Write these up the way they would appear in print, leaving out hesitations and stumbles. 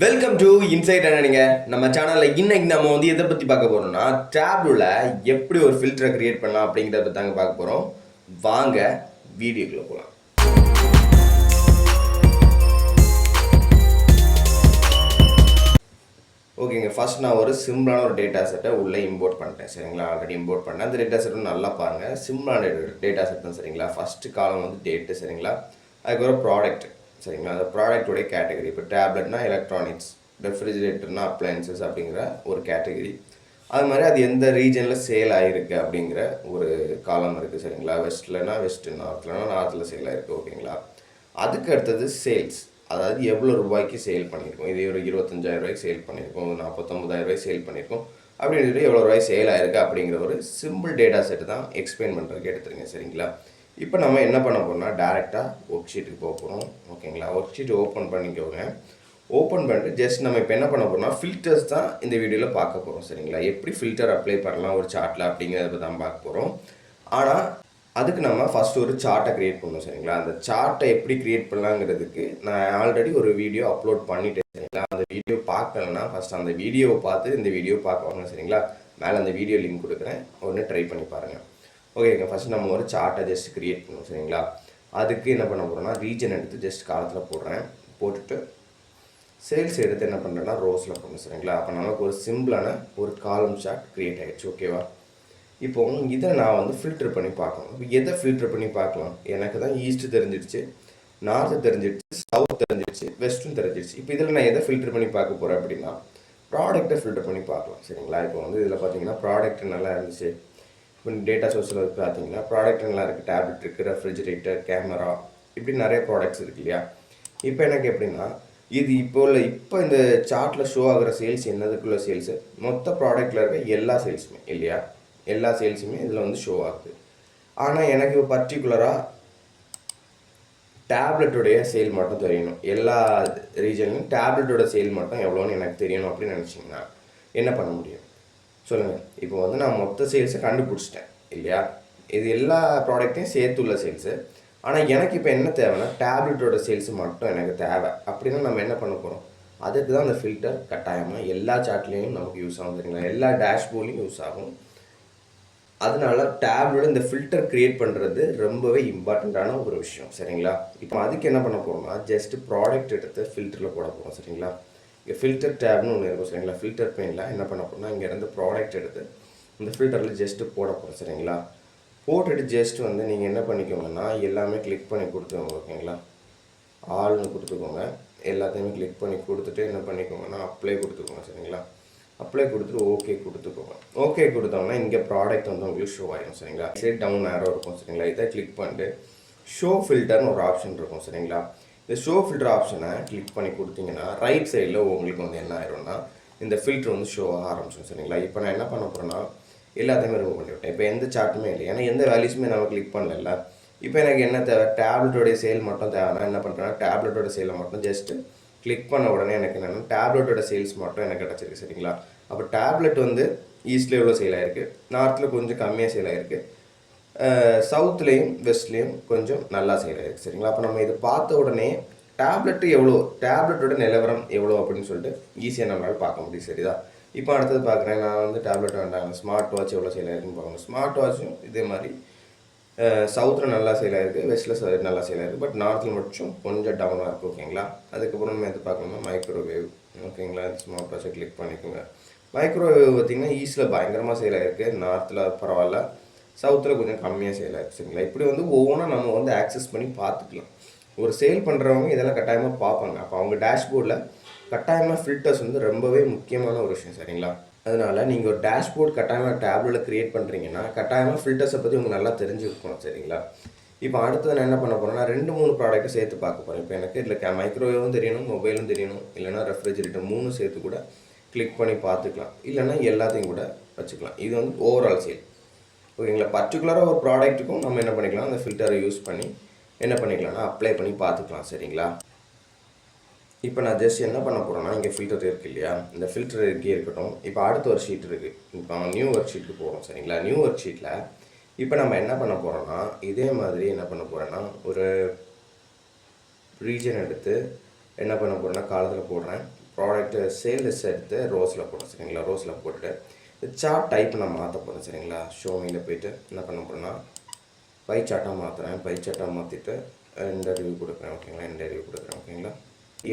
Welcome to inside அண்ணனிங்க. நம்ம சேனலில் இன்னைக்கு நம்ம வந்து எதை பற்றி பார்க்க போகிறோம்னா, டேப்ல எப்படி ஒரு ஃபில்டரை கிரியேட் பண்ணலாம் அப்படிங்கிறத பற்றி தாங்க பார்க்க போகிறோம். வாங்க வீடியோக்குள்ளே போகலாம். ஓகேங்க, ஃபர்ஸ்ட் நான் ஒரு சிம்பிளான ஒரு டேட்டா செட்டை உள்ளே இம்போர்ட் பண்ணிட்டேன். சரிங்களா, ஆல்ரெடி இம்போர்ட் பண்ணேன். அந்த டேட்டா செட்டும் நல்லா பாருங்கள், சிம்பிளான டேட்டா செட் தான். சரிங்களா, ஃபஸ்ட்டு காலம் வந்து டேட்டு. சரிங்களா, அதுக்கப்புறம் ப்ராடக்ட். சரிங்களா, அந்த ப்ராடக்டோடைய கேட்டகரி. இப்போ டேப்லெட்னா எலக்ட்ரானிக்ஸ், ரெஃப்ரிஜிரேட்டர்னா அப்ளையன்சஸ் அப்படிங்கிற ஒரு கேட்டகரி. அது மாதிரி அது எந்த ரீஜனில் சேல் ஆகிருக்கு அப்படிங்கிற ஒரு காலம் இருக்குது. சரிங்களா, வெஸ்ட்லனா வெஸ்ட்டு, நார்த்லனா நார்த்தில் சேல் ஆகிருக்கு. ஓகேங்களா, அதுக்கு அடுத்தது சேல்ஸ், அதாவது எவ்வளோ ரூபாய்க்கு சேல் பண்ணியிருக்கோம். இது ஒரு 25,000 ரூபாய்க்கு சேல் பண்ணியிருக்கோம், 49,000 ரூபாய்க்கு சேல் பண்ணியிருக்கோம் அப்படின்னு சொல்லி எவ்வளோ ரூபாய் சேல் ஆகிருக்கு அப்படிங்கிற ஒரு சிம்பிள் டேட்டா செட்டு தான் எக்ஸ்பிளைன் பண்ணுறதுக்கு எடுத்துருங்க. சரிங்களா, இப்போ நம்ம என்ன பண்ண போகிறோம்னா டேரெக்டாக ஒர்க் ஷீட்டுக்கு போக போகிறோம். ஓகேங்களா, ஒர்க் ஷீட் ஓப்பன் பண்ணிக்கோங்க. ஓப்பன் பண்ணிட்டு ஜஸ்ட் நம்ம இப்போ என்ன பண்ண போகிறோம்னா ஃபில்டர்ஸ் தான் இந்த வீடியோவில் பார்க்க போகிறோம். சரிங்களா, எப்படி ஃபில்டர் அப்ளை பண்ணலாம் ஒரு சார்ட்டில் அப்படிங்கிறத தான் பார்க்க போகிறோம். ஆனால் அதுக்கு நம்ம ஃபஸ்ட்டு ஒரு சார்ட்டை க்ரியேட் பண்ணணும். சரிங்களா, அந்த சார்ட்டை எப்படி க்ரியேட் பண்ணலாங்கிறதுக்கு நான் ஆல்ரெடி ஒரு வீடியோ அப்லோட் பண்ணிட்டேன். சரிங்களா, அந்த வீடியோ பார்க்கலன்னா ஃபஸ்ட் அந்த வீடியோவை பார்த்து இந்த வீடியோ பார்க்குவாங்க. சரிங்களா, மேலே அந்த வீடியோ லிங்க் கொடுக்குறேன், ஒன்று ட்ரை பண்ணி பாருங்கள். ஓகேங்க, ஃபஸ்ட் நம்ம ஒரு சார்ட்டை ஜஸ்ட் க்ரியேட் பண்ணுவோம். சரிங்களா, அதுக்கு என்ன பண்ண போகிறோம்னா ரீஜன் எடுத்து ஜஸ்ட் காலத்தில் போடுறேன். போட்டுட்டு சேல்ஸ் எடுத்து என்ன பண்ணுறேன்னா ரோஸில் போடணும். சரிங்களா, அப்போ நமக்கு ஒரு சிம்பிளான ஒரு காலம் சார்ட் க்ரியேட் ஆகிடுச்சு. ஓகேவா, இப்போ இதை நான் வந்து ஃபில்டர் பண்ணி பார்க்கணும். இப்போ எதை ஃபில்டர் பண்ணி பார்க்கலாம்? எனக்கு தான் ஈஸ்ட்டு தெரிஞ்சிடுச்சு, நார்த்து தெரிஞ்சிடுச்சு, சவுத் தெரிஞ்சிடுச்சு, வெஸ்ட்டும் தெரிஞ்சிடுச்சு. இப்போ இதில் நான் எதை ஃபில்டர் பண்ணி பார்க்க போகிறேன் அப்படின்னா ப்ராடக்ட்டை ஃபில்டர் பண்ணி பார்க்கலாம். சரிங்களா, இப்போ வந்து இதில் பார்த்தீங்கன்னா ப்ராடக்ட் நல்லா இருந்துச்சு. இப்போ டேட்டா சோர்ஸில் பார்த்தீங்கன்னா ப்ராடக்ட் நல்லா இருக்குது. டேப்லெட் இருக்குது, ரெஃப்ரிஜிரேட்டர், கேமரா, இப்படி நிறைய ப்ராடக்ட்ஸ் இருக்கு இல்லையா. இப்போ எனக்கு எப்படின்னா இது இப்போ இந்த சார்ட்டில் ஷோ ஆகிற சேல்ஸ் என்னதுக்குள்ள சேல்ஸு மொத்த ப்ராடக்டில் இருக்க எல்லா சேல்ஸுமே இல்லையா, எல்லா சேல்ஸுமே இதில் வந்து ஷோ ஆகுது. ஆனால் எனக்கு இப்போ பர்டிகுலராக டேப்லெட்டோடைய சேல் மட்டும் தெரியணும். எல்லா ரீஜன்லையும் டேப்லெட்டோட சேல் மட்டும் எவ்வளோன்னு எனக்கு தெரியணும் அப்படின்னு நினச்சிங்கன்னா என்ன பண்ண முடியும் சொல்லுங்கள். இப்போ வந்து நான் மொத்த சேல்ஸை கண்டுபிடிச்சிட்டேன் இல்லையா, இது எல்லா ப்ராடக்ட்டையும் சேர்த்துள்ள சேல்ஸு. ஆனால் எனக்கு இப்போ என்ன தேவைன்னா டேப்லெட்டோட சேல்ஸு மட்டும் எனக்கு தேவை. அப்படின்னா நம்ம என்ன பண்ண போகிறோம், அதுக்கு தான் அந்த ஃபில்டர் கட்டாயமாக எல்லா சார்ட்லேயும் நமக்கு யூஸ் ஆகும். சரிங்களா, எல்லா டேஷ்போர்ட்லையும் யூஸ் ஆகும். அதனால டேப்லோட இந்த ஃபில்டர் க்ரியேட் பண்ணுறது ரொம்பவே இம்பார்ட்டண்ட்டான ஒரு விஷயம். சரிங்களா, இப்போ அதுக்கு என்ன பண்ண போகிறோம்னா ஜஸ்ட்டு ப்ராடக்ட் எடுத்து ஃபில்டரில் போட போகிறோம். சரிங்களா, இங்கே ஃபில்டர் டேப்னு ஒன்று இருக்கும். சரிங்களா, ஃபில்டர் பெயினில் என்ன பண்ண போகிறோம்னா இங்கேருந்து ப்ராடக்ட் எடுத்து இந்த ஃபில்டரில் ஜஸ்ட்டு போட போகிறோம். சரிங்களா, போட்டுட்டு ஜஸ்ட் வந்து நீங்கள் என்ன பண்ணிக்கோங்கன்னா எல்லாமே கிளிக் பண்ணி கொடுத்துக்கோங்க. ஓகேங்களா, ஆள்னு கொடுத்துக்கோங்க. எல்லாத்தையுமே கிளிக் பண்ணி கொடுத்துட்டு என்ன பண்ணிக்கோங்கன்னா அப்ளை கொடுத்துக்கோங்க. சரிங்களா, அப்ளை கொடுத்துட்டு ஓகே கொடுத்துக்கோங்க. ஓகே கொடுத்தோம்னா இங்கே ப்ராடக்ட் வந்து உங்களுக்கு ஷோ ஆகிடும். சரிங்களா, சைட் டவுன் ஆரோ இருக்கும். சரிங்களா, இதை கிளிக் பண்ணிட்டு ஷோ ஃபில்டர்னு ஒரு ஆப்ஷன் இருக்கும். சரிங்களா, இந்த ஷோ ஃபில்டர் ஆப்ஷனை கிளிக் பண்ணி கொடுத்தீங்கன்னா ரைட் சைடில் உங்களுக்கு வந்து என்ன ஆயிரும்னா இந்த ஃபில்டர் வந்து ஷோ ஆக ஆரம்பிச்சிடும். சரிங்களா, இப்போ நான் என்ன பண்ண போகிறேன்னா எல்லாத்தையுமே ரிமூவ் பண்ணிவிட்டேன். இப்போ எந்த சார்ட்டுமே இல்லை, ஏன்னா எந்த வேல்யூஸுமே நம்ம கிளிக் பண்ணல. இப்போ எனக்கு என்ன தேவை, டேப்லெட்டோடைய சேல் மட்டும் தேவைன்னா என்ன பண்ணுறேன்னா டேப்லெட்டோட சேலை மட்டும் ஜஸ்ட்டு கிளிக் பண்ண உடனே எனக்கு என்னென்னா டேப்லெட்டோட சேல்ஸ் மட்டும் எனக்கு கிடச்சிருக்கு. சரிங்களா, அப்போ டேப்லெட் வந்து ஈஸ்ட்டில் எவ்வளோ சேல் ஆகிருக்கு, நார்த்தில் கொஞ்சம் கம்மியாக சேல் ஆகிருக்கு, சவுத்துலேயும் வெஸ்ட்லேயும் கொஞ்சம் நல்லா சேல் ஆகிருக்கு. சரிங்களா, அப்போ நம்ம இதை பார்த்த உடனே டேப்லெட்டு எவ்வளோ, டேப்லெட்டோட நிலவரம் எவ்வளோ அப்படின்னு சொல்லிட்டு ஈஸியாக நம்மளால் பார்க்க முடியும். சரிதா, இப்போ அடுத்தது பார்க்குறேன், நான் வந்து டேப்லெட் வேண்டாங்க, ஸ்மார்ட் வாட்ச் எவ்வளோ சேல் ஆகிருக்குன்னு பார்க்கணும். ஸ்மார்ட் வாட்சும் இதே மாதிரி சவுத்தில் நல்லா சேல் ஆகிருக்கு, வெஸ்ட்டில் நல்லா சேல் ஆகிருக்கு, பட் நார்த்தில் மட்டும் கொஞ்சம் டவுனாக இருக்குது. ஓகேங்களா, அதுக்கப்புறம் நம்ம எது பார்க்கணும்னா மைக்ரோவேவ். ஓகேங்களா, ஸ்மார்ட் வாட்சை கிளிக் பண்ணிக்கோங்க. மைக்ரோவேவ் பார்த்திங்கன்னா ஈஸ்ட்டில் பயங்கரமாக சேல் ஆகிருக்கு, நார்த்தில் பரவாயில்ல, சவுத்தில் கொஞ்சம் கம்மியாக சேல் ஆகிருக்கு. சரிங்களா, இப்படி வந்து ஒவ்வொன்றா நம்ம வந்து ஆக்சஸ் பண்ணி பார்த்துக்கலாம். ஒரு சேல் பண்ணுறவங்க இதெல்லாம் கட்டாயமாக பார்ப்பாங்க. அப்போ அவங்க டேஷ்போர்டில் கட்டாயமாக ஃபில்டர்ஸ் வந்து ரொம்பவே முக்கியமான ஒரு விஷயம். சரிங்களா, அதனால் நீங்கள் ஒரு டேஷ்போர்ட் கட்டாயமாக டேப்லெட்டில் க்ரியேட் பண்ணுறீங்கன்னா கட்டாயமாக ஃபில்டர்ஸை பற்றி உங்களுக்கு நல்லா தெரிஞ்சுக்கணும். சரிங்களா, இப்போ அடுத்தது நான் என்ன பண்ண போகிறேன்னா 2-3 ப்ராடக்ட்டை சேர்த்து பார்க்க போகிறேன். இப்போ எனக்கு இதில் மைக்ரோவேவும் தெரியணும், மொபைலும் தெரியணும், இல்லைனா ரெஃப்ரிஜிரேட்டர் 3 சேர்த்து கூட கிளிக் பண்ணி பார்த்துக்கலாம், இல்லைனா எல்லாத்தையும் கூட வச்சுக்கலாம். இது வந்து ஓவரால் சேல். ஓகேங்களா, பர்டிகுலராக ஒரு ப்ராடக்ட்டுக்கும் நம்ம என்ன பண்ணிக்கலாம், அந்த ஃபில்டரை யூஸ் பண்ணி என்ன பண்ணிக்கலாம்னா அப்ளை பண்ணி பார்த்துக்கலாம். சரிங்களா, இப்போ நான் ஜஸ்ட் என்ன பண்ண போகிறேன்னா இங்கே ஃபில்டர் இருக்குது இல்லையா, இந்த ஃபில்டர் இருக்கே இருக்கட்டும். இப்போ அடுத்த ஒரு ஷீட் இருக்குது, இப்போ நியூ ஒர்க் ஷீட்டுக்கு போகிறோம். சரிங்களா, நியூ ஒர்க் ஷீட்டில் இப்போ நம்ம என்ன பண்ண போகிறோன்னா இதே மாதிரி என்ன பண்ண போகிறேன்னா ஒரு ரீஜன் எடுத்து என்ன பண்ண போகிறேன்னா காலத்தில் போடுறேன். ப்ராடக்ட் சேல் லிஸ்ட் எடுத்து ரோஸில் போடுறேன் சரிங்களா. ரோஸில் போட்டுட்டு இந்த சார்ட் டைப் நான் மாற்ற போகிறேன் சரிங்களா. ஷோமியில் போய்ட்டு என்ன பண்ண போகிறேன்னா பை சார்ட்டாக மாற்றுறேன். பை சார்ட்டாக மாற்றிட்டு எந்த ரிவ்யூ கொடுக்குறேன் ஓகேங்களா. எந்த ரிவ்யூ கொடுக்குறேன் ஓகேங்களா.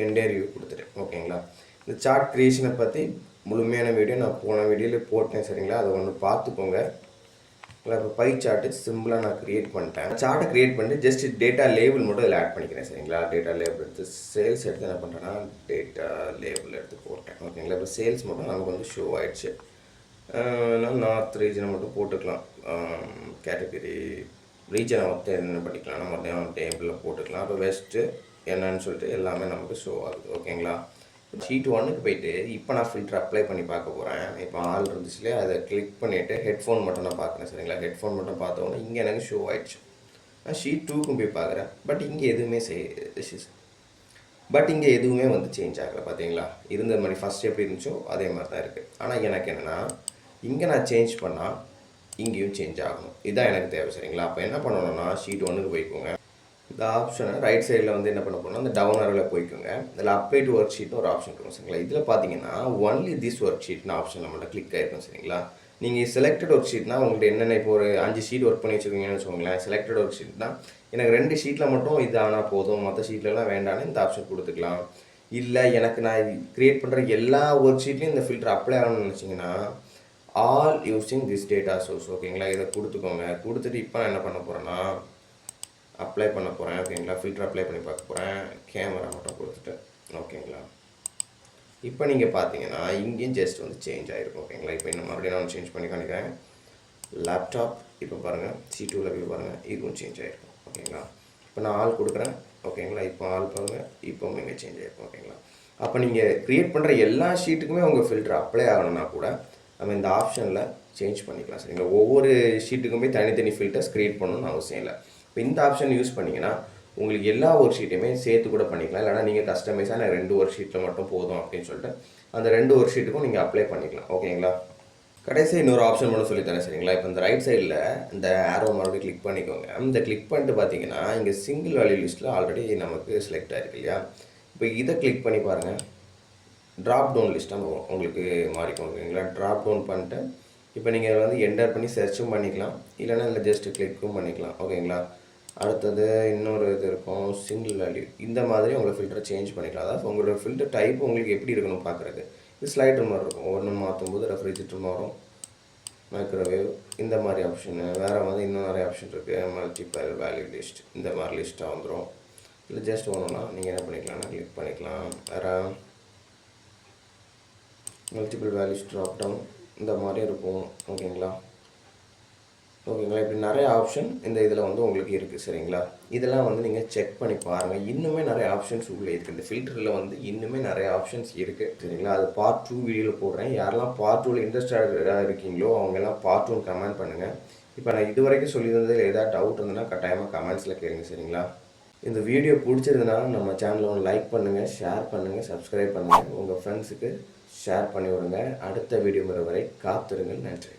எந்த ரிவ்யூ கொடுத்துட்டேன் ஓகேங்களா. இந்த சார்ட் க்ரியேஷனை பற்றி முழுமையான வீடியோ நான் போன வீடியோவில் போட்டேன் சரிங்களா. அதை ஒன்று பார்த்துக்கோங்க. இல்லை இப்போ பை சார்ட்டு சிம்பிளாக நான் க்ரியேட் பண்ணிட்டேன். சார்ட்டை க்ரியேட் பண்ணிட்டு ஜஸ்ட் டேட்டா லேபிள் மட்டும் இதில் ஆட் பண்ணிக்கிறேன் சரிங்களா. டேட்டா லேபிள் எடுத்து சேல்ஸ் எடுத்து என்ன பண்ணுறேன்னா டேட்டா லேபிள் எடுத்து போட்டேன் ஓகேங்களா. இப்போ சேல்ஸ் மட்டும் நமக்கு வந்து ஷோ ஆகிடுச்சு. நார்த் ரீஜனை மட்டும் போட்டுக்கலாம். கேட்டகரி ரீஜனை வந்து என்ன பண்ணிக்கலாம் நம்ம டேபிளில் போட்டுக்கலாம். இப்போ வெஸ்ட்டு என்னன்னு சொல்லிட்டு எல்லாமே நமக்கு ஷோ ஆகுது ஓகேங்களா. ஷீட் 1க்கு போயிட்டு இப்போ நான் ஃபில்டர் அப்ளை பண்ணி பார்க்க போகிறேன். இப்போ ஆல் இருந்துச்சுலேயே அதை கிளிக் பண்ணிவிட்டு ஹெட்ஃபோன் மட்டும் நான் பார்க்குறேன் சரிங்களா. ஹெட்ஃபோன் மட்டும் பார்த்தோன்னா இங்கே எனக்கு ஷோ ஆகிடுச்சு. நான் ஷீட் 2க்கும் போய் பார்க்குறேன். பட் இங்கே எதுவுமே வந்து சேஞ்ச் ஆகலை பார்த்தீங்களா. இருந்த மாதிரி ஃபஸ்ட் எப்படி இருந்துச்சோ அதே மாதிரி தான் இருக்குது. ஆனால் எனக்கு என்னென்னா இங்கே நான் சேஞ்ச் பண்ணால் இங்கேயும் சேஞ்ச் ஆகணும். இதுதான் எனக்கு தேவை சரிங்களா. அப்போ என்ன பண்ணணும்னா ஷீட் 1க்கு போய்க்கோங்க. இந்த ஆப்ஷனை ரைட் சைடில் வந்து என்ன பண்ண போனால் அந்த டவுன் ஆரோவில் போய்க்கோங்க. இதில் அப்ளை டு ஒர்க் ஷீட்னு ஒரு ஆப்ஷன் இருக்கும் சரிங்களா. இதில் பார்த்தீங்கன்னா ஒன்லி திஸ் ஒர்க் ஷீட்னு ஆப்ஷன் நம்மள்ட்ட கிளிக் ஆகிருக்கும் சரிங்களா. நீங்கள் செலக்டட் ஒர்க் ஷீட்னா உங்கள்கிட்ட என்னென்ன இப்போ ஒரு 5 ஷீட் ஒர்க் பண்ணி வச்சுருக்கீங்கன்னு வச்சுக்கோங்களேன். செலக்டட் ஒர்க் ஷீட்னா எனக்கு 2 ஷீட்டில் மட்டும் இது ஆனால் போதும், மற்ற ஷீட்லலாம் வேண்டான்னு இந்த ஆப்ஷன் கொடுத்துக்கலாம். இல்லை எனக்கு நான் க்ரியேட் பண்ணுற எல்லா ஒர்க் ஷீட்லேயும் இந்த ஃபில்டர் அப்ளை ஆகணும்னு நினச்சிங்கன்னா all using this data source ஓகேங்களா. இதை கொடுத்துக்கோங்க. கொடுத்துட்டு இப்போ நான் என்ன பண்ண போகிறேன்னா அப்ளை பண்ண போகிறேன் ஓகேங்களா. ஃபில்டர் அப்ளை பண்ணி பார்க்க போகிறேன். கேமரா மட்டும் கொடுத்துட்டு ஓகேங்களா. இப்போ நீங்கள் பார்த்தீங்கன்னா இங்கேயும் ஜஸ்ட் வந்து சேஞ்ச் ஆகிருக்கும் ஓகேங்களா. இப்போ இந்த மறுபடியும் நான் சேஞ்ச் பண்ணி காணிக்கிறேன். லேப்டாப் இப்போ பாருங்கள் C2ல் போய் பாருங்கள், இதுவும் சேஞ்ச் ஆகிருக்கும் ஓகேங்களா. இப்போ நான் ஆள் கொடுக்குறேன் ஓகேங்களா. இப்போ ஆள் பாருங்கள், இப்போவும் இங்கே சேஞ்ச் ஆகிருக்கும் ஓகேங்களா. அப்போ நீங்கள் க்ரியேட் பண்ணுற எல்லா ஷீட்டுக்குமே உங்கள் ஃபில்டர் அப்ளை ஆகணும்னா கூட நம்ம இந்த ஆப்ஷனில் சேஞ்ச் பண்ணிக்கலாம் சரிங்களா. ஒவ்வொரு ஷீட்டுக்குமே தனித்தனி ஃபில்டர்ஸ் க்ரியேட் பண்ணணும்னு அவசியம் இல்லை. இப்போ இந்த ஆப்ஷன் யூஸ் பண்ணிங்கன்னா உங்களுக்கு எல்லா ஒர்க் ஷீட்டையுமே சேர்த்து கூட பண்ணிக்கலாம். இல்லைனா நீங்கள் கஸ்டமைஸாக நான் 2 ஒர்க் ஷீட்டில் மட்டும் போதும் அப்படின்னு சொல்லிட்டு அந்த 2 ஒர்க் ஷீட்டுக்கும் நீங்கள் அப்ளை பண்ணிக்கலாம் ஓகேங்களா. கடைசி இன்னொரு ஆப்ஷன் மட்டும் சொல்லித்தரேன் சரிங்களா. இப்போ இந்த ரைட் சைடில் இந்த ஆரோ மறுபடியும் கிளிக் பண்ணிக்கோங்க. இந்த கிளிக் பண்ணிட்டு பார்த்தீங்கன்னா இங்கே சிங்கிள் வேல்யூ லிஸ்ட்டில் ஆல்ரெடி நமக்கு செலக்ட் ஆகிருக்கு இல்லையா. இப்போ இதை கிளிக் பண்ணி பாருங்கள், ட்ராப் டவுன் லிஸ்ட்டாக உங்களுக்கு மாறிக்கும் ஓகேங்களா. ட்ராப் டவுன் பண்ணிட்டு இப்போ நீங்கள் வந்து என்டர் பண்ணி சர்ச்சும் பண்ணிக்கலாம், இல்லைனா இல்லை ஜஸ்ட் கிளிக்கும் பண்ணிக்கலாம் ஓகேங்களா. அடுத்தது இன்னொரு இது இருக்கும் சிங்கிள் வேல்யூ. இந்த மாதிரி உங்களை ஃபில்டரை சேஞ்ச் பண்ணிக்கலாம். அதாவது உங்களோட ஃபில்டர் டைப் உங்களுக்கு எப்படி இருக்கணும் பார்க்குறது. இது ஸ்லைடர் மாதிரி இருக்கும். ஒன்று மாற்றும் போது ரெஃப்ரிஜரேட்டர் மாறும், மைக்ரோவேவ் இந்த மாதிரி ஆப்ஷனு. வேறு வந்து இன்னும் நிறைய ஆப்ஷன் இருக்குது. மல்டிபிள் வேல்யூ லிஸ்ட் இந்த மாதிரி லிஸ்ட்டாக வந்துடும். இல்லை ஜஸ்ட் ஒன்றுனா நீங்கள் என்ன பண்ணிக்கலாம்னா கிளிக் பண்ணிக்கலாம். வேறு மல்டிபிள் வேல்யூஸ் ட்ராப் டவுன் இந்த மாதிரி இருக்கும் ஓகேங்களா. இப்படி நிறைய ஆப்ஷன் இந்த இதில் வந்து உங்களுக்கு இருக்குது சரிங்களா. இதெல்லாம் வந்து நீங்கள் செக் பண்ணி பாருங்கள். இன்னுமே நிறைய ஆப்ஷன்ஸ் உள்ளே இருக்குது. இந்த ஃபில்டரில் வந்து இன்னுமே நிறைய ஆப்ஷன்ஸ் இருக்குது சரிங்களா. அது பார்ட் 2 வீடியோவில் போடுறேன். யாரெல்லாம் பார்ட் 2வில் இன்ட்ரெஸ்டாக இருக்கீங்களோ அவங்கெல்லாம் பார்ட் 1 கமெண்ட் பண்ணுங்கள். இப்போ நான் இது வரைக்கும் சொல்லியிருந்ததில் ஏதாவது டவுட் இருந்ததுன்னா கட்டாயமாக கமெண்ட்ஸில் கேளுங்க சரிங்களா. இந்த வீடியோ பிடிச்சிருந்தனால நம்ம சேனலை ஒன்று லைக் பண்ணுங்கள், ஷேர் பண்ணுங்கள், சப்ஸ்கிரைப் பண்ணுங்கள், உங்கள் ஃப்ரெண்ட்ஸுக்கு ஷேர் பண்ணி விடுங்க. அடுத்த வீடியோ வரை காத்திருங்கள். நன்றி.